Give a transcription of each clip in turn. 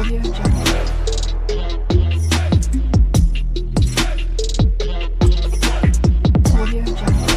Audio Jungle. Audio Jungle.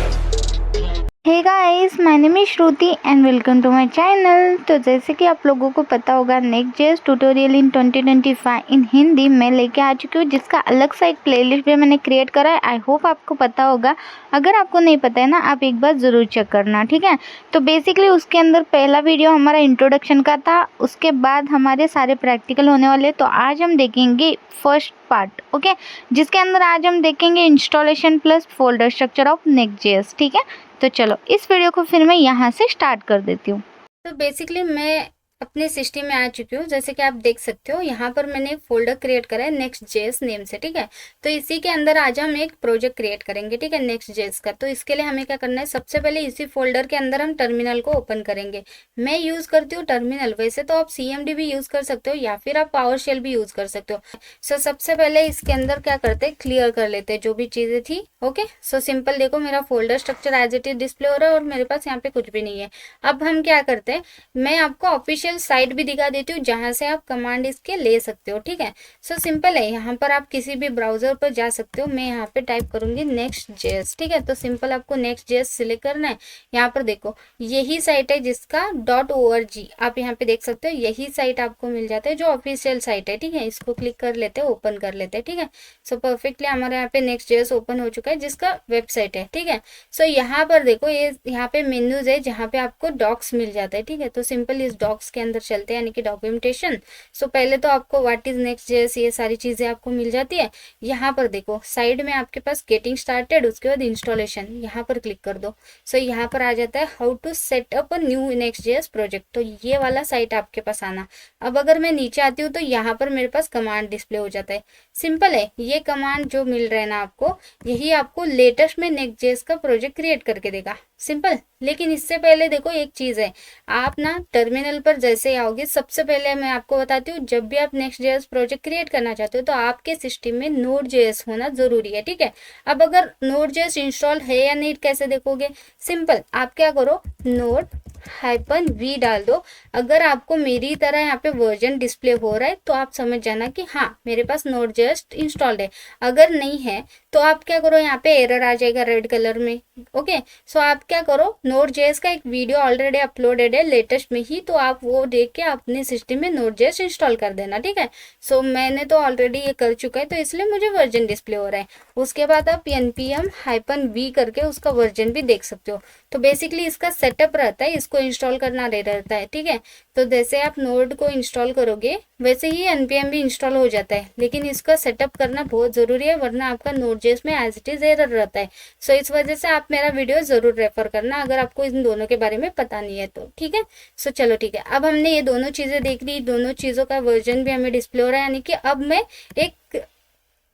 Hey guys, my name is Shruti and welcome to my channel. तो जैसे कि आप लोगों को पता होगा, नेक्स्ट.जेएस ट्यूटोरियल इन 2025 इन हिंदी में लेके आ चुकी हूँ, जिसका अलग सा एक प्लेलिस्ट भी मैंने क्रिएट करा है। आई होप आपको पता होगा। अगर आपको नहीं पता है ना, आप एक बार ज़रूर चेक करना, ठीक है। तो बेसिकली उसके अंदर पहला वीडियो हमारा इंट्रोडक्शन का था, उसके बाद हमारे सारे प्रैक्टिकल होने वाले। तो आज हम देखेंगे फर्स्ट पार्ट, ओके, जिसके अंदर आज हम देखेंगे installation plus folder structure of Next JS, ठीक है। तो चलो इस वीडियो को फिर मैं यहाँ से स्टार्ट कर देती हूँ। तो बेसिकली मैं अपने सिस्टम में आ चुकी हूँ। जैसे कि आप देख सकते हो, यहाँ पर मैंने एक फोल्डर क्रिएट करा है नेक्स्ट.जेएस नेम से, ठीक है। तो इसी के अंदर आज हम एक प्रोजेक्ट क्रिएट करेंगे, ठीक है, नेक्स्ट.जेएस का। तो इसके लिए हमें क्या करना है, सबसे पहले इसी फोल्डर के अंदर हम टर्मिनल को ओपन करेंगे। मैं यूज़ करती हूँ टर्मिनल, वैसे तो आप CMD भी यूज़ कर सकते हो या फिर आप पावर शेल भी यूज़ कर सकते हो। सो सबसे पहले इसके अंदर क्या करते हैं, क्लियर कर लेते हैं जो भी चीज़ें थी, ओके। सो सिंपल देखो, मेरा folder structure as it is display हो रहा है और मेरे पास यहाँ पे कुछ भी नहीं है। अब हम क्या करते हैं, मैं आपको ऑफिशियल साइट भी दिखा देती हूँ जहाँ से आप कमांड इसके ले सकते हो, ठीक है। सो सिंपल है, यहाँ पर आप किसी भी ब्राउजर पर जा सकते हो। मैं यहाँ पे टाइप करूंगी नेक्स्ट.जेएस, ठीक है। तो सिंपल आपको नेक्स्ट.जेएस सिलेक्ट करना है। यहाँ पर देखो, यही साइट है जिसका .org आप यहाँ पे देख सकते हो। यही साइट आपको मिल जाता है जो ऑफिशियल साइट है, ठीक है। इसको क्लिक कर लेते हैं, ओपन कर लेते हैं, ठीक है। सो परफेक्टली हमारे यहाँ पे नेक्स्ट.जेएस ओपन हो चुका है, जिसका वेबसाइट है, ठीक है। सो यहाँ पर देखो, ये यहाँ पे मेन्यूज है जहाँ पे आपको डॉक्स मिल जाता है, ठीक है। तो सिंपल इस डॉक्स के अंदर चलते हैं, यानी कि डॉक्यूमेंटेशन। सो पहले तो आपको व्हाट इज नेक्स्ट.जेएस, ये सारी चीजें आपको मिल जाती है। यहाँ पर देखो साइड में आपके पास गेटिंग स्टार्टेड, उसके बाद इंस्टॉलेशन, यहाँ पर क्लिक कर दो। सो यहाँ पर आ जाता है how to set up a new Next JS project. तो ये वाला साइट आपके पास आना। अब अगर मैं नीचे आती हूँ तो यहाँ पर मेरे पास कमांड डिस्प्ले हो जाता है। सिंपल है, ये कमांड जो मिल रहा है ना आपको, यही आपको लेटेस्ट में नेक्स्ट.जेएस का प्रोजेक्ट क्रिएट करके देगा, सिंपल। लेकिन इससे पहले देखो एक चीज है, आप ना टर्मिनल पर जैसे आओगे, सबसे पहले मैं आपको बताती हूँ, जब भी आप नेक्स्ट.जेएस प्रोजेक्ट क्रिएट करना चाहते हो तो आपके सिस्टम में नोड.जेएस होना जरूरी है, ठीक है। अब अगर नोड.जेएस इंस्टॉल है या नहीं कैसे देखोगे, सिंपल आप क्या करो, node-v डाल दो। अगर आपको मेरी तरह यहाँ पे वर्जन डिस्प्ले हो रहा है तो आप समझ जाना कि हाँ मेरे पास नोड.जेएस इंस्टॉल्ड है। अगर नहीं है तो आप क्या करो, यहाँ पे एरर आ जाएगा रेड कलर में, ओके। सो आप क्या करो, नोड.जेएस का एक वीडियो ऑलरेडी अपलोडेड है लेटेस्ट में ही, तो आप वो देख के अपने सिस्टम में नोड.जेएस इंस्टॉल कर देना, ठीक है। सो मैंने तो ऑलरेडी ये कर चुका है, तो इसलिए मुझे वर्जन डिस्प्ले हो रहा है। उसके बाद आप npm-v करके उसका वर्जन भी देख सकते हो। तो बेसिकली इसका सेटअप रहता है, इसको इंस्टॉल करना रहता है, ठीक है। तो जैसे आप नोड को इंस्टॉल करोगे वैसे ही npm भी इंस्टॉल हो जाता है, लेकिन इसका सेटअप करना बहुत ज़रूरी है, वरना आपका नोड.जेएस में एज इट इज़ एरर रहता है। सो इस वजह से आप मेरा वीडियो ज़रूर रेफर करना अगर आपको इन दोनों के बारे में पता नहीं है तो, ठीक है। सो चलो ठीक है, अब हमने ये दोनों चीज़ें देख ली, दोनों चीज़ों का वर्जन भी हमें डिस्प्ले हो रहा है, यानी कि अब मैं एक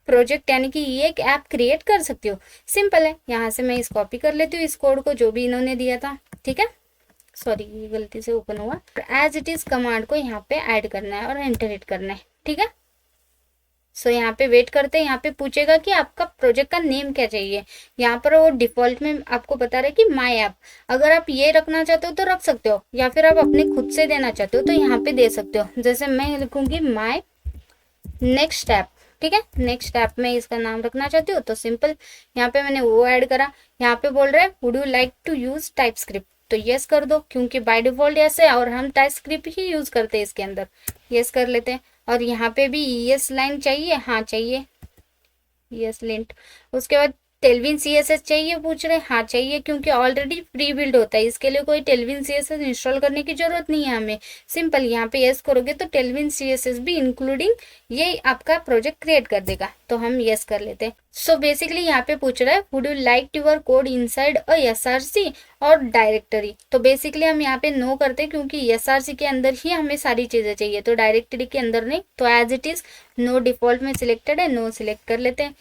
प्रोजेक्ट यानी कि ये एक ऐप क्रिएट कर सकती हूँ। सिंपल है, यहाँ से मैं इस कॉपी कर लेती हूँ इस कोड को जो भी इन्होंने दिया था, ठीक है। सॉरी, ये गलती से ओपन हुआ। एज इट इज कमांड को यहाँ पे ऐड करना है और एंटर हिट करना है, ठीक है। सो यहाँ पे वेट करते हैं, यहाँ पे पूछेगा कि आपका प्रोजेक्ट का नेम क्या चाहिए। यहाँ पर वो डिफॉल्ट में आपको बता रहा है कि माई ऐप। अगर आप ये रखना चाहते हो तो रख सकते हो, या फिर आप अपने खुद से देना चाहते हो तो यहाँ पे दे सकते हो। जैसे मैं लिखूंगी माई नेक्स्ट ऐप, ठीक है। नेक्स्ट ऐप में इसका नाम रखना चाहती हूँ तो सिंपल यहाँ पे मैंने वो ऐड करा। यहाँ पे बोल रहे हैं would you like to use TypeScript, तो यस कर दो, क्योंकि बाय डिफॉल्ट ऐसे और हम टाइपस्क्रिप्ट ही यूज करते हैं इसके अंदर, यस कर लेते हैं। और यहाँ पे भी यस लाइन चाहिए, हाँ चाहिए, यस लिंट। उसके बाद टेलविन CSS चाहिए, पूछ रहे हाँ चाहिए, क्योंकि ऑलरेडी प्री बिल्ड होता है, इसके लिए कोई टेलविन CSS इंस्टॉल करने की जरूरत नहीं है हमें। सिंपल यहाँ पे यस करोगे तो टेलविन CSS भी इंक्लूडिंग ये आपका प्रोजेक्ट क्रिएट कर देगा, तो हम यस कर लेते हैं। सो बेसिकली यहाँ पे पूछ रहा है would you like your code inside a SRC और डायरेक्टरी। तो बेसिकली हम यहाँ पे नो करते हैं, क्योंकि SRC के अंदर ही हमें सारी चीजें चाहिए, तो डायरेक्टरी के अंदर नहीं। तो as it is no default में सिलेक्टेड है, नो सिलेक्ट कर लेते हैं।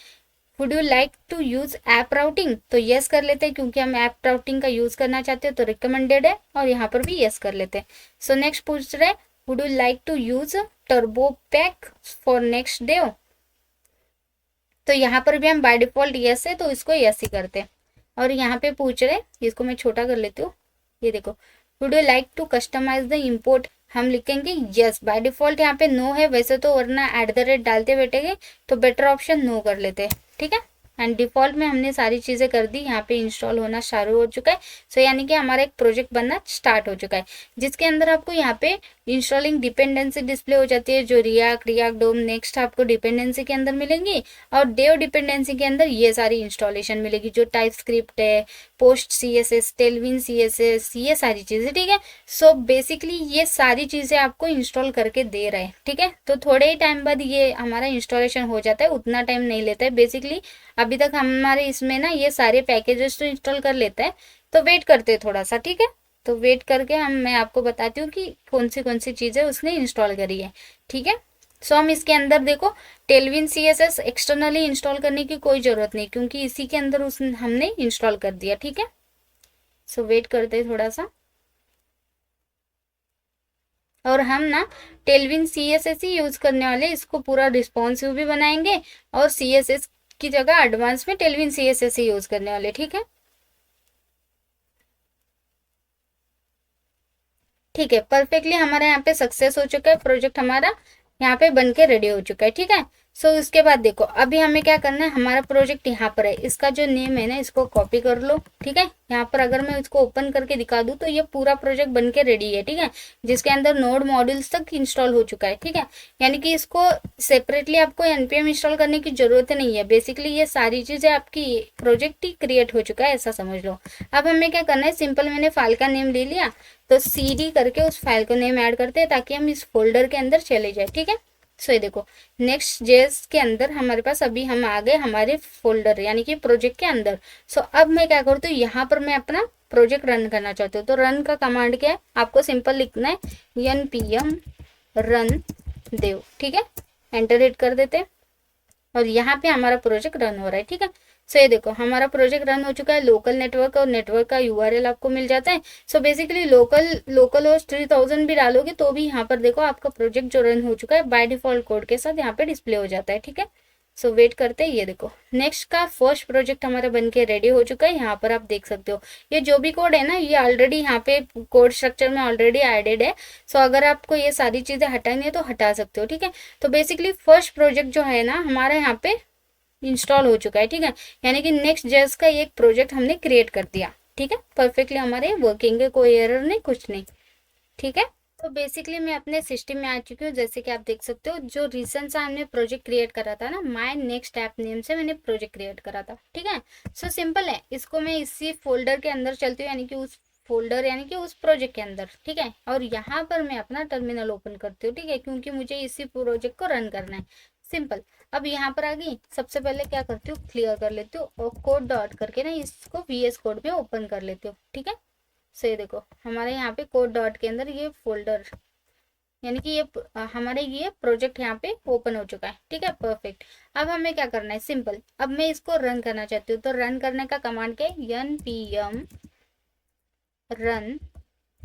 Would you like to use app routing, तो यस कर लेते हैं, क्योंकि हम ऐप राउटिंग का यूज करना चाहते हैं तो रिकमेंडेड है, और यहाँ पर भी यस कर लेते हैं। सो नेक्स्ट पूछ रहे हैं would you like to use Turbopack for next day, तो यहाँ पर भी हम बाय डिफॉल्ट यस है तो इसको यस ही करते हैं। और यहाँ पे पूछ रहे हैं, इसको मैं छोटा कर लेती हूँ, ये देखो would you like to customize the import हम लिखेंगे यस। बाय डिफॉल्ट यहाँ पे नो है वैसे तो, वरना @ डालते बैठेंगे तो बेटर ऑप्शन नो कर लेते हैं, ठीक है। एंड डिफॉल्ट में हमने सारी चीज़ें कर दी, यहाँ पे इंस्टॉल होना चालू हो चुका है। सो यानी कि हमारा एक प्रोजेक्ट बनना स्टार्ट हो चुका है, जिसके अंदर आपको यहाँ पे इंस्टॉलिंग डिपेंडेंसी डिस्प्ले हो जाती है, जो रिएक्ट डोम नेक्स्ट आपको डिपेंडेंसी के अंदर मिलेंगी, और डेव डिपेंडेंसी के अंदर ये सारी इंस्टॉलेशन मिलेगी, जो टाइप स्क्रिप्ट है, पोस्ट CSS, टेलविन CSS, ये सारी चीज़ें, ठीक है। सो बेसिकली ये सारी चीज़ें आपको इंस्टॉल करके दे रहे हैं, ठीक है। तो थोड़े ही टाइम बाद ये हमारा इंस्टॉलेशन हो जाता है, उतना टाइम नहीं लेता है बेसिकली। अभी तक हमारे इसमें ना ये सारे पैकेजेस तो इंस्टॉल कर लेता है, तो वेट करते हैं थोड़ा सा, ठीक है। तो वेट करके मैं आपको बताती हूँ कि कौन सी चीज़ें उसने इंस्टॉल करी है, ठीक है। सो हम इसके अंदर देखो, टेलविन CSS एक्सटर्नली इंस्टॉल करने की कोई ज़रूरत नहीं, क्योंकि इसी के अंदर हमने इंस्टॉल कर दिया, ठीक है। सो वेट करते हैं थोड़ा सा, और हम ना टेलविन CSS ही यूज़ करने वाले, इसको पूरा रिस्पॉन्सिव भी बनाएंगे, और CSS की जगह एडवांस में टेलविन CSS ही यूज़ करने वाले, ठीक है। ठीक है, परफेक्टली हमारे यहाँ पे सक्सेस हो चुका है, प्रोजेक्ट हमारा यहाँ पे बन के रेडी हो चुका है, ठीक है। सो इसके बाद देखो, अभी हमें क्या करना है, हमारा प्रोजेक्ट यहाँ पर है, इसका जो नेम है ना, इसको कॉपी कर लो, ठीक है। यहाँ पर अगर मैं इसको ओपन करके दिखा दूँ तो ये पूरा प्रोजेक्ट बन के रेडी है, ठीक है, जिसके अंदर नोड मॉड्यूल्स तक इंस्टॉल हो चुका है, ठीक है। यानी कि इसको सेपरेटली आपको npm इंस्टॉल करने की जरूरत नहीं है, बेसिकली ये सारी चीज़ें आपकी प्रोजेक्ट ही क्रिएट हो चुका है, ऐसा समझ लो। अब हमें क्या करना है, सिंपल मैंने फाइल का नेम ले लिया, तो CD करके उस फाइल को नेम ऐड करते हैं, ताकि हम इस फोल्डर के अंदर चले जाए, ठीक है। सो ये देखो, नेक्स्ट जेएस के अंदर हमारे पास अभी हम आ गए हमारे फोल्डर यानी कि प्रोजेक्ट के अंदर। सो अब मैं क्या करती हूँ, यहाँ पर मैं अपना प्रोजेक्ट रन करना चाहती हूँ, तो रन का कमांड क्या है, आपको सिंपल लिखना है npm रन देव, ठीक है। एंटर हिट कर देते हैं, और यहाँ पे हमारा प्रोजेक्ट रन हो रहा है, ठीक है। सो ये देखो, हमारा प्रोजेक्ट रन हो चुका है, लोकल नेटवर्क और नेटवर्क का URL आपको मिल जाता है। सो बेसिकली लोकल होस्ट 3000 भी डालोगे तो भी यहाँ पर देखो आपका प्रोजेक्ट जो रन हो चुका है बाय डिफॉल्ट कोड के साथ यहाँ पे डिस्प्ले हो जाता है, ठीक है। सो वेट करते हैं, ये देखो नेक्स्ट का फर्स्ट प्रोजेक्ट हमारा बन के रेडी हो चुका है, यहाँ पर आप देख सकते हो ये जो भी कोड है ना, ये ऑलरेडी यहाँ पे कोड स्ट्रक्चर में ऑलरेडी एडेड है। सो अगर आपको ये सारी चीज़ें हटानी है तो हटा सकते हो, ठीक है। तो बेसिकली फर्स्ट प्रोजेक्ट जो है ना हमारा यहाँ पे इंस्टॉल हो चुका है, ठीक है। यानी कि नेक्स्ट जेएस का एक प्रोजेक्ट हमने क्रिएट कर दिया, ठीक है। परफेक्टली हमारे वर्किंग है, कोई एरर नहीं, कुछ नहीं, ठीक है। तो बेसिकली मैं अपने सिस्टम में आ चुकी हूँ, जैसे कि आप देख सकते हो जो रिसेंट सा हमने प्रोजेक्ट क्रिएट करा था ना, माय नेक्स्ट ऐप नेम से मैंने प्रोजेक्ट क्रिएट करा था, ठीक है। सो सिंपल है, इसको मैं इसी फोल्डर के अंदर चलती हूँ, यानी कि उस फोल्डर यानी कि उस प्रोजेक्ट के अंदर, ठीक है। और यहाँ पर मैं अपना टर्मिनल ओपन करती हूँ, ठीक है, क्योंकि मुझे इसी प्रोजेक्ट को रन करना है, सिंपल। अब यहाँ पर आ गई, सबसे पहले क्या करती हूँ, क्लियर कर लेती हूँ, और कोड डॉट करके ना इसको VS कोड में ओपन कर लेती हूँ, ठीक है। सो ये देखो हमारे यहाँ पे कोड डॉट के अंदर ये फोल्डर यानी कि ये हमारे ये प्रोजेक्ट यहाँ पे ओपन हो चुका है, ठीक है, परफेक्ट। अब हमें क्या करना है, सिंपल, अब मैं इसको रन करना चाहती हूँ, तो रन करने का कमांड क्या है, npm रन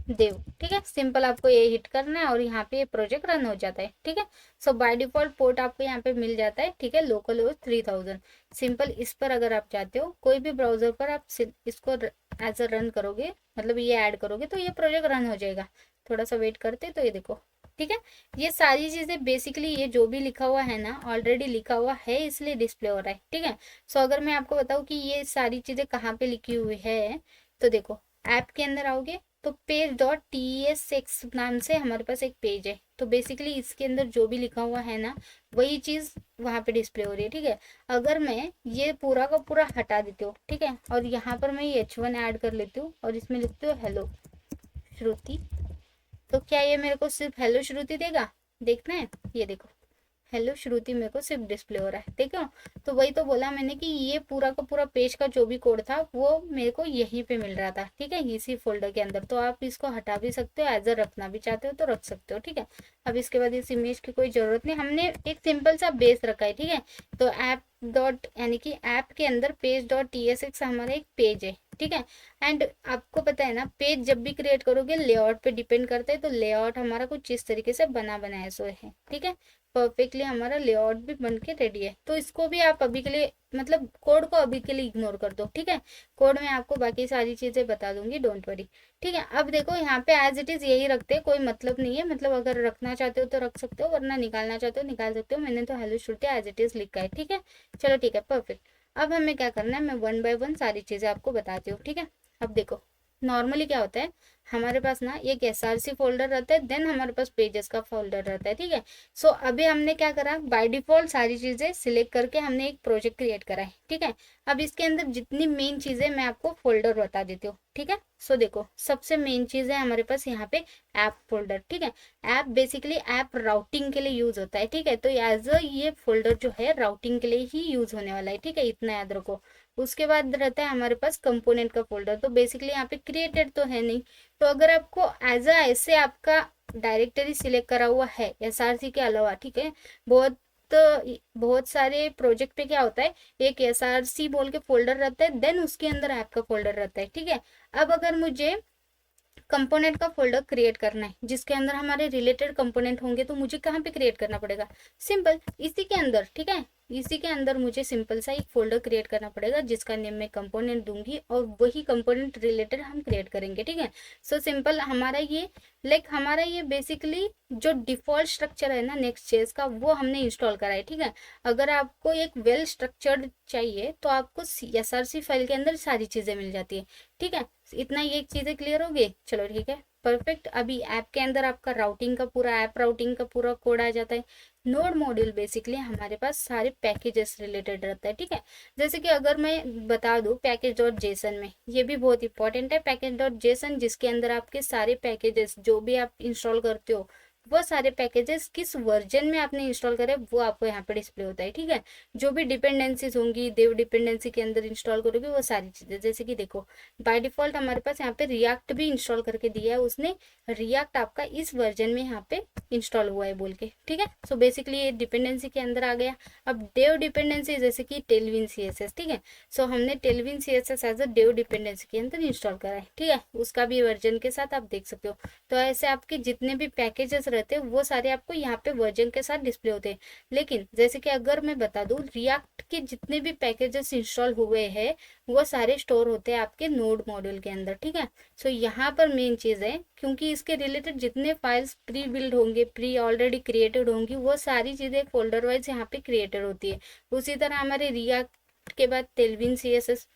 देव, ठीक है, सिंपल आपको ये हिट करना है और यहाँ पे ये प्रोजेक्ट रन हो जाता है, ठीक है। सो बाय डिफॉल्ट पोर्ट आपको यहाँ पे मिल जाता है, ठीक है, लोकल होस्ट 3000। सिंपल इस पर अगर आप चाहते हो कोई भी ब्राउजर पर आप इसको एज अ रन करोगे, मतलब ये ऐड करोगे तो ये प्रोजेक्ट रन हो जाएगा। थोड़ा सा वेट करते तो ये देखो, ठीक है। ये सारी चीज़ें बेसिकली ये जो भी लिखा हुआ है ना ऑलरेडी लिखा हुआ है, इसलिए डिस्प्ले हो रहा है, ठीक है। सो अगर मैं आपको बताऊँ कि ये सारी चीज़ें कहाँ पे लिखी हुई है, तो देखो ऐप के अंदर आओगे तो page.tsx नाम से हमारे पास एक पेज है, तो बेसिकली इसके अंदर जो भी लिखा हुआ है ना वही चीज़ वहाँ पे डिस्प्ले हो रही है, ठीक है। अगर मैं ये पूरा का पूरा हटा देती हूँ, ठीक है, और यहाँ पर मैं ये H1 ऐड कर लेती हूँ और इसमें लिखती हूँ हेलो श्रुति, तो क्या ये मेरे को सिर्फ हेलो श्रुति देगा, देखना है, ये देखो हेलो श्रुति मेरे को सिर्फ डिस्प्ले हो रहा है, देखो। तो वही तो बोला मैंने कि ये पूरा का पूरा पेज का जो भी कोड था वो मेरे को यहीं पे मिल रहा था, ठीक है, इसी फोल्डर के अंदर। तो आप इसको हटा भी सकते हो, एज अ रखना भी चाहते हो तो रख सकते हो, ठीक है। अब इसके बाद इस इमेज की कोई ज़रूरत नहीं, हमने एक सिंपल सा बेस रखा है, ठीक है। तो ऐप डॉट यानी कि ऐप के अंदर page.tsx हमारा एक पेज है, ठीक है। एंड आपको पता है ना, पेज जब भी क्रिएट करोगे लेआउट पे डिपेंड करता है, तो लेआउट हमारा कुछ इस तरीके से बना बनाया सो है, ठीक है। परफेक्टली हमारा लेआउट भी बन के रेडी है। तो इसको भी आप अभी के लिए मतलब कोड को अभी के लिए इग्नोर कर दो, ठीक है। कोड में आपको बाकी सारी चीज़ें बता दूंगी, डोंट वरी, ठीक है। अब देखो यहाँ पे एज इट इज़ यही रखते हैं, कोई मतलब नहीं है, मतलब अगर रखना चाहते हो तो रख सकते हो, वरना निकालना चाहते हो निकाल सकते हो। मैंने तो hello Shruti as it is लिखा है, ठीक है। चलो ठीक है, परफेक्ट। अब हमें क्या करना है, मैं वन बाय वन सारी चीज़ें आपको बताती हूँ, ठीक है। अब देखो नॉर्मली क्या होता है, हमारे पास ना एक एसआरसी फोल्डर रहता है, देन हमारे पास पेजेस का फोल्डर रहता है, ठीक है। सो अभी हमने क्या करा, बाय डिफॉल्ट सारी चीज़ें सिलेक्ट करके हमने एक प्रोजेक्ट क्रिएट करा है, ठीक है। अब इसके अंदर जितनी मेन चीज़ें मैं आपको फोल्डर बता देती हूँ, ठीक है। सो देखो सबसे मेन चीज़ है हमारे पास यहाँ पे ऐप फोल्डर, ठीक है। ऐप बेसिकली ऐप राउटिंग के लिए यूज होता है, ठीक है। तो एज अ ये फोल्डर जो है राउटिंग के लिए ही यूज होने वाला है, ठीक है, इतना याद रखो। उसके बाद रहता है हमारे पास कंपोनेंट का फोल्डर, तो बेसिकली यहाँ पे क्रिएटेड तो है नहीं, तो अगर आपको एज अ ऐसे आपका डायरेक्टरी सिलेक्ट करा हुआ है एसआरसी के अलावा, ठीक है। बहुत बहुत सारे प्रोजेक्ट पे क्या होता है, एक एसआरसी बोल के फोल्डर रहता है, देन उसके अंदर ऐप का फोल्डर रहता है, ठीक है। अब अगर मुझे कंपोनेंट का फोल्डर क्रिएट करना है जिसके अंदर हमारे रिलेटेड कंपोनेंट होंगे, तो मुझे कहाँ पे क्रिएट करना पड़ेगा, सिंपल इसी के अंदर, ठीक है। इसी के अंदर मुझे सिंपल सा एक फोल्डर क्रिएट करना पड़ेगा जिसका नेम मैं कंपोनेंट दूंगी और वही कंपोनेंट रिलेटेड हम क्रिएट करेंगे, ठीक है। सो सिंपल हमारा ये हमारा ये बेसिकली जो डिफॉल्ट स्ट्रक्चर है ना नेक्स्ट जेएस का, वो हमने इंस्टॉल करा है, ठीक है। अगर आपको एक वेल स्ट्रक्चर्ड चाहिए तो आपको एसआरसी फाइल के अंदर सारी चीजें मिल जाती है, ठीक है। इतना ये चीजें क्लियर हो गई, चलो ठीक है, परफेक्ट। अभी ऐप के अंदर आपका राउटिंग का पूरा ऐप राउटिंग का पूरा कोड आ जाता है। नोड मॉड्यूल बेसिकली हमारे पास सारे पैकेजेस रिलेटेड रहता है, ठीक है। जैसे कि अगर मैं बता दूं पैकेज डॉट जेसन में, ये भी बहुत इंपॉर्टेंट है पैकेज डॉट जेसन, जिसके अंदर आपके सारे पैकेजेस जो भी आप इंस्टॉल करते हो, वो सारे पैकेजेस किस वर्जन में आपने इंस्टॉल करे वो आपको यहाँ पे डिस्प्ले होता है, ठीक है। जो भी डिपेंडेंसीज होंगी देव डिपेंडेंसी के अंदर इंस्टॉल करोगे वो सारी चीजें, जैसे कि देखो बाय डिफॉल्ट हमारे पास यहाँ पे रिएक्ट भी इंस्टॉल करके दिया है उसने, रिएक्ट आपका इस वर्जन में यहाँ पे इंस्टॉल हुआ है बोल के, ठीक है। सो बेसिकली ये डिपेंडेंसी के अंदर आ गया। अब डेव डिपेंडेंसी जैसे कि टेलविन सीएसएस, ठीक है। सो हमने Tailwind CSS as a dev dependency के अंदर इंस्टॉल करा है, ठीक है, उसका भी वर्जन के साथ आप देख सकते हो। तो ऐसे आपके जितने भी पैकेजेस रहते हैं वो सारे आपको यहाँ पे वर्जन के साथ डिस्प्ले होते हैं। लेकिन जैसे कि अगर मैं बता दूं रिएक्ट के जितने भी पैकेजेस इंस्टॉल हुए हैं वो सारे स्टोर होते हैं आपके नोड मॉड्यूल के अंदर, ठीक है। सो यहाँ पर मेन चीज है, क्योंकि इसके रिलेटेड जितने फाइल्स प्री बिल्ड होंगे प्री ऑलरेडी क्रिएटेड होंगी वो सारी चीजें फोल्डर वाइज यहाँ पे क्रिएटेड होती है। उसी तरह हमारे रिएक्ट के बाद टेलविन सीएसएस,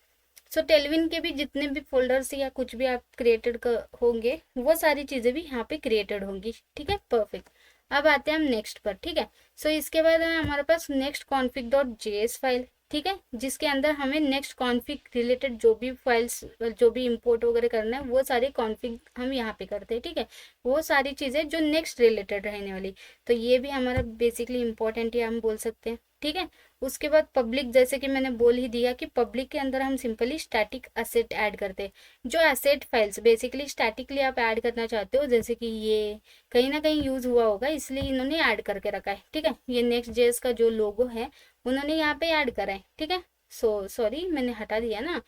सो टेलविन के भी जितने भी फोल्डर्स या कुछ भी आप क्रिएटेड होंगे वो सारी चीजें भी यहाँ पे क्रिएटेड होंगी, ठीक है, परफेक्ट। अब आते हैं हम नेक्स्ट पर, ठीक है। सो इसके बाद है हमारे पास next config dot JS file, ठीक है, जिसके अंदर हमें नेक्स्ट कॉन्फिग रिलेटेड जो भी फाइल्स जो भी इंपोर्ट वगैरह करना है वो सारे कॉन्फिग हम यहाँ पे करते हैं, ठीक है। वो सारी चीजें जो नेक्स्ट रिलेटेड रहने वाली, तो ये भी हमारा बेसिकली इंपॉर्टेंट है हम बोल सकते हैं, ठीक है। उसके बाद पब्लिक, जैसे कि मैंने बोल ही दिया कि पब्लिक के अंदर हम सिंपली स्टैटिक एसेट ऐड करते हैं। जो एसेट फाइल्स बेसिकली स्टैटिकली आप ऐड करना चाहते हो, जैसे कि ये कहीं ना कहीं यूज हुआ होगा इसलिए इन्होंने ऐड करके रखा है, ठीक है। ये नेक्स्ट जेएस का जो लोगो है उन्होंने यहाँ पे ऐड करा है, ठीक है। सॉरी मैंने हटा दिया ना।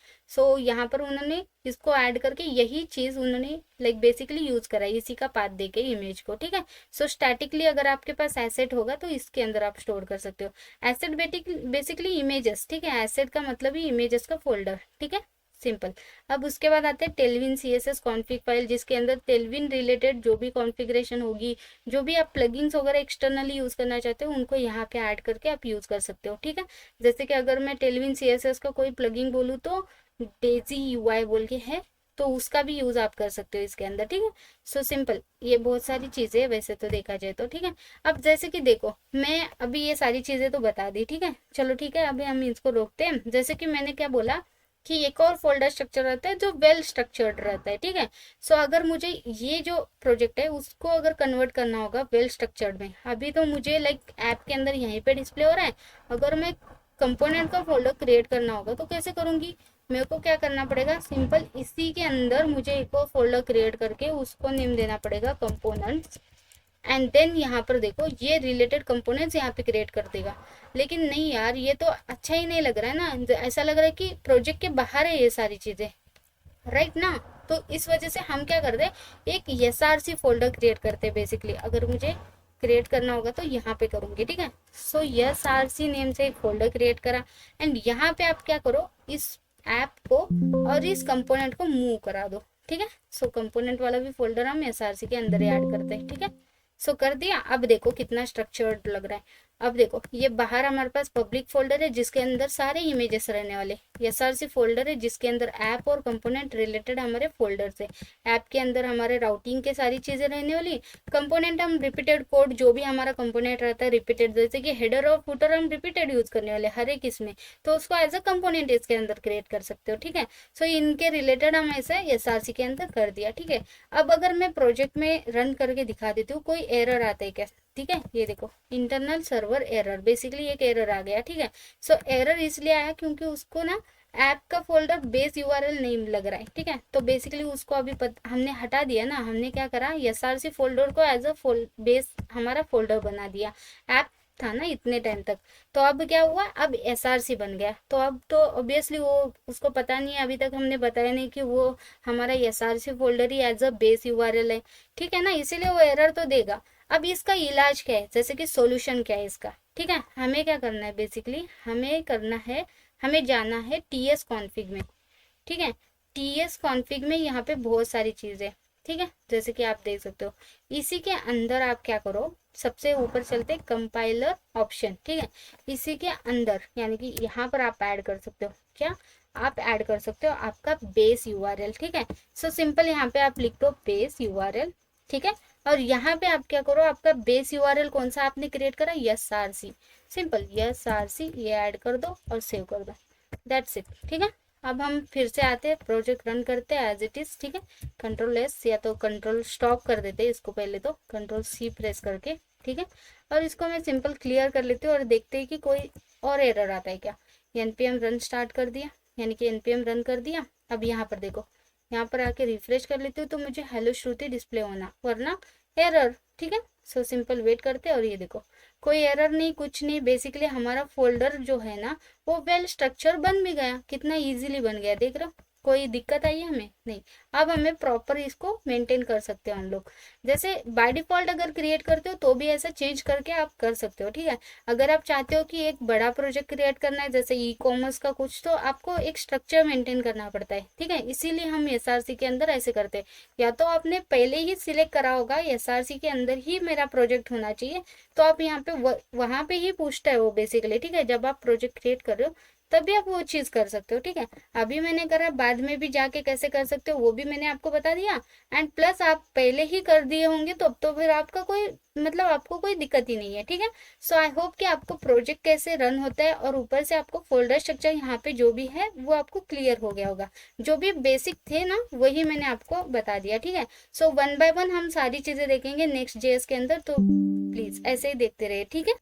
यहाँ पर उन्होंने इसको ऐड करके यही चीज उन्होंने बेसिकली यूज करा है इसी का पाथ देके इमेज को, ठीक है। स्टैटिकली अगर आपके पास एसेट होगा तो इसके अंदर आप स्टोर कर सकते हो। एसेट बेसिकली इमेजेस, ठीक है, एसेट का मतलब ही इमेजेस का फोल्डर, ठीक है, सिंपल। अब उसके बाद आते हैं टेलविन सीएसएस कॉन्फ़िग फाइल, जिसके अंदर टेलविन रिलेटेड जो भी कॉन्फ़िगरेशन होगी, जो भी आप प्लगइन्स वगैरह एक्सटर्नली यूज करना चाहते हो उनको यहाँ पे ऐड करके आप यूज कर सकते हो, ठीक है। जैसे कि अगर मैं टेलविन सीएसएस का कोई प्लगइन बोलूँ तो डेजी यूआई बोल के है, तो उसका भी यूज आप कर सकते हो इसके अंदर, ठीक है। सिंपल ये बहुत सारी चीजें है वैसे तो देखा जाए तो, ठीक है। अब जैसे कि देखो मैं अभी ये सारी चीजें तो बता दी, ठीक है, चलो ठीक है, अभी हम इसको रोकते हैं। जैसे कि मैंने क्या बोला कि एक और फोल्डर स्ट्रक्चर रहता है जो वेल स्ट्रक्चर्ड रहता है, ठीक है। अगर मुझे ये जो प्रोजेक्ट है उसको अगर कन्वर्ट करना होगा वेल स्ट्रक्चर्ड में, अभी तो मुझे ऐप के अंदर यहीं पे डिस्प्ले हो रहा है, अगर मैं कंपोनेंट का फोल्डर क्रिएट करना होगा तो कैसे करूंगी, मेरे को क्या करना पड़ेगा, सिंपल इसी के अंदर मुझे एक और फोल्डर क्रिएट करके उसको नेम देना पड़ेगा कंपोनेंट्स, एंड देन यहाँ पर देखो ये रिलेटेड कंपोनेंट्स यहाँ पे क्रिएट कर देगा। लेकिन नहीं यार ये तो अच्छा ही नहीं लग रहा है ना, ऐसा लग रहा है कि प्रोजेक्ट के बाहर है ये सारी चीजें, राइट ना। तो इस वजह से हम क्या करते हैं, एक एसआरसी फोल्डर क्रिएट करते हैं बेसिकली। अगर मुझे क्रिएट करना होगा तो यहाँ पे करूँगी, ठीक है। सो SRC नेम से एक फोल्डर क्रिएट करा एंड यहाँ पे आप क्या करो, इस ऐप को और इस कंपोनेंट को मूव करा दो, ठीक है। सो कंपोनेंट वाला भी फोल्डर हम SRC के अंदर ही ऐड करते हैं, ठीक है। सो कर दिया। अब देखो कितना स्ट्रक्चर्ड लग रहा है। अब देखो ये बाहर हमारे पास पब्लिक फोल्डर है जिसके अंदर सारे इमेजेस रहने वाले, SRC फोल्डर है जिसके अंदर ऐप और कंपोनेंट रिलेटेड हमारे फोल्डर से, ऐप के अंदर हमारे राउटिंग के सारी चीजें रहने वाली, कंपोनेंट हम रिपीटेड कोड जो भी हमारा कंपोनेंट रहता है रिपीटेड, जैसे कि हेडर और फुटर हम रिपीटेड यूज करने वाले हर एक इसमें, तो उसको एज अ कंपोनेंट इसके अंदर क्रिएट कर सकते हो, ठीक है। सो इनके रिलेटेड हम ऐसे SRC के अंदर कर दिया, ठीक है। अब अगर मैं प्रोजेक्ट में रन करके दिखा देती हूँ कोई एरर आता है क्या, ठीक है। ये देखो इंटरनल सर्वर एरर, बेसिकली एक एरर आ गया, ठीक है। सो एरर इसलिए आया क्योंकि उसको ना ऐप का फोल्डर बेस URL नहीं लग रहा है, ठीक है। तो बेसिकली उसको अभी हमने हटा दिया ना, हमने क्या करा SRC फोल्डर को एज अ बेस हमारा फोल्डर बना दिया, ऐप था ना इतने टाइम तक। तो अब क्या हुआ, अब SRC बन गया। तो अब तो ऑब्वियसली वो उसको पता नहीं है, अभी तक हमने बताया नहीं कि वो हमारा SRC फोल्डर ही एज अ बेस URL है, ठीक है ना, इसीलिए वो एरर तो देगा। अब इसका इलाज क्या है, जैसे कि सॉल्यूशन क्या है इसका, ठीक है। हमें क्या करना है, बेसिकली हमें करना है, हमें जाना है TS कॉन्फ़िग में, ठीक है। TS कॉन्फ़िग में यहाँ पे बहुत सारी चीज़ें, ठीक है, जैसे कि आप देख सकते हो। इसी के अंदर आप क्या करो, सबसे ऊपर चलते कंपाइलर ऑप्शन, ठीक है। इसी के अंदर यानी कि यहाँ पर आप ऐड कर सकते हो, क्या आप ऐड कर सकते हो आपका बेस URL, ठीक है। सो सिंपल यहाँ पे आप लिख दो बेस URL, ठीक है। और यहाँ पे आप क्या करो, आपका बेस URL कौन सा आपने क्रिएट करा, SRC, सिंपल SRC ये ऐड कर दो और सेव कर दो, दैट्स इट, ठीक है। अब हम फिर से आते हैं, प्रोजेक्ट रन करते हैं एज इट इज, ठीक है। Ctrl+S या तो कंट्रोल स्टॉप कर देते हैं इसको, पहले तो Ctrl+C प्रेस करके, ठीक है। और इसको मैं सिंपल क्लियर कर लेती हूँ और देखते हैं कि कोई और एरर आता है क्या। npm रन स्टार्ट कर दिया, यानी कि npm रन कर दिया। अब यहाँ पर देखो, यहाँ पर आके रिफ्रेश कर लेती हूँ तो मुझे हेलो श्रुति डिस्प्ले होना, वरना एरर, ठीक है। सो सिंपल वेट करते हैं और ये देखो कोई एरर नहीं, कुछ नहीं, बेसिकली हमारा फोल्डर जो है ना वो वेल स्ट्रक्चर बन भी गया, कितना इजीली बन गया, देख रहे हो, कोई दिक्कत आई है हमें नहीं। अब हमें प्रॉपर इसको मेंटेन कर सकते हो हम लोग, जैसे बाय डिफॉल्ट अगर क्रिएट करते हो तो भी ऐसा चेंज करके आप कर सकते हो, ठीक है। अगर आप चाहते हो कि एक बड़ा प्रोजेक्ट क्रिएट करना है जैसे ई-कॉमर्स का कुछ, तो आपको एक स्ट्रक्चर मेंटेन करना पड़ता है, ठीक है। इसीलिए हम SRC के अंदर ऐसे करते हैं, या तो आपने पहले ही सिलेक्ट करा होगा SRC के अंदर ही मेरा प्रोजेक्ट होना चाहिए, तो आप यहाँ पे वहां पे ही पूछता है वो बेसिकली, ठीक है। जब आप प्रोजेक्ट क्रिएट कर रहे हो तभी आप वो चीज कर सकते हो, ठीक है। अभी मैंने करा, बाद में भी जाके कैसे कर सकते हो वो भी मैंने आपको बता दिया, एंड प्लस आप पहले ही कर दिए होंगे तो फिर आपका कोई मतलब आपको कोई दिक्कत ही नहीं है, ठीक है। सो आई होप कि आपको प्रोजेक्ट कैसे रन होता है और ऊपर से आपको फोल्डर स्ट्रक्चर यहाँ पे जो भी है वो आपको क्लियर हो गया होगा, जो भी बेसिक थे ना वही मैंने आपको बता दिया, ठीक है। सो 1 बाय 1 हम सारी चीजें देखेंगे Next.js के अंदर, तो प्लीज ऐसे ही देखते रहिए, ठीक है।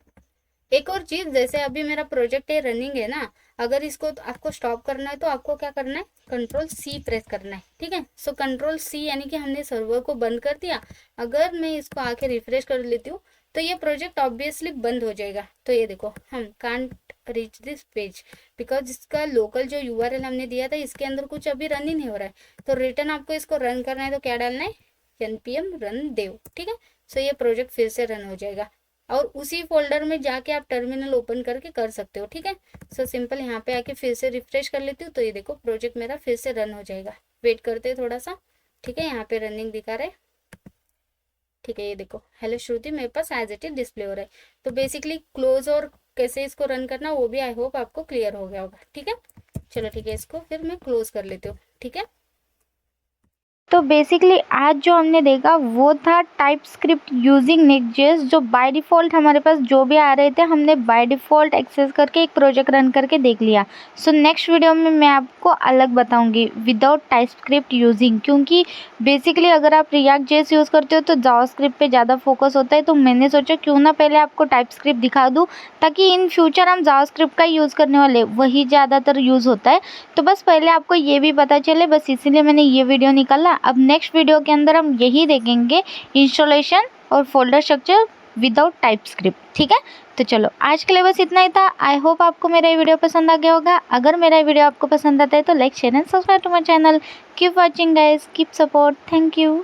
एक और चीज, जैसे अभी मेरा प्रोजेक्ट है रनिंग है ना, अगर इसको आपको स्टॉप करना है तो आपको क्या करना है, Ctrl+C प्रेस करना है, ठीक है। सो Ctrl+C यानी कि हमने सर्वर को बंद कर दिया। अगर मैं इसको आके रिफ्रेश कर लेती हूँ तो ये प्रोजेक्ट ऑब्वियसली बंद हो जाएगा। तो ये देखो हम can't reach this page because इसका लोकल जो URL हमने दिया था इसके अंदर कुछ अभी रन ही नहीं हो रहा है। तो रिटर्न आपको इसको रन करना है तो क्या डालना है, npm run dev, ठीक है। सो ये प्रोजेक्ट फिर से रन हो जाएगा और उसी फोल्डर में जाके आप टर्मिनल ओपन करके कर सकते हो, ठीक है। सो सिंपल यहाँ पे आके फिर से रिफ्रेश कर लेती हूँ तो ये देखो प्रोजेक्ट मेरा फिर से रन हो जाएगा। वेट करते हैं थोड़ा सा, ठीक है। यहाँ पे रनिंग दिखा रहा है, ठीक है। ये देखो हेलो श्रुति मेरे पास एज इट इज डिस्प्ले हो रहा है। तो बेसिकली क्लोज और कैसे इसको रन करना वो भी आई होप आपको क्लियर हो गया होगा, ठीक है। चलो ठीक है, इसको फिर मैं क्लोज कर लेती हूँ, ठीक है। तो बेसिकली आज जो हमने देखा वो था टाइपस्क्रिप्ट यूजिंग Next.js, जो बाय डिफ़ॉल्ट हमारे पास जो भी आ रहे थे हमने बाय डिफ़ॉल्ट एक्सेस करके एक प्रोजेक्ट रन करके देख लिया। सो नेक्स्ट वीडियो में मैं आपको अलग बताऊंगी विदाउट टाइपस्क्रिप्ट यूजिंग, क्योंकि बेसिकली अगर आप React.js यूज़ करते हो तो जावास्क्रिप्ट पे ज़्यादा फोकस होता है। तो मैंने सोचा क्यों ना पहले आपको टाइपस्क्रिप्ट दिखा दूँ, ताकि इन फ्यूचर हम जावास्क्रिप्ट का यूज़ करने वाले वही ज़्यादातर यूज़ होता है। तो बस पहले आपको ये भी पता चले, बस इसीलिए मैंने ये वीडियो निकाला। अब नेक्स्ट वीडियो के अंदर हम यही देखेंगे इंस्टॉलेशन और फोल्डर स्ट्रक्चर विदाउट टाइपस्क्रिप्ट, ठीक है। तो चलो आज के लिए बस इतना ही था। आई होप आपको मेरा ये वीडियो पसंद आ गया होगा। अगर मेरा वीडियो आपको पसंद आता है तो like share and subscribe to my channel. Keep watching guys, keep support, thank you.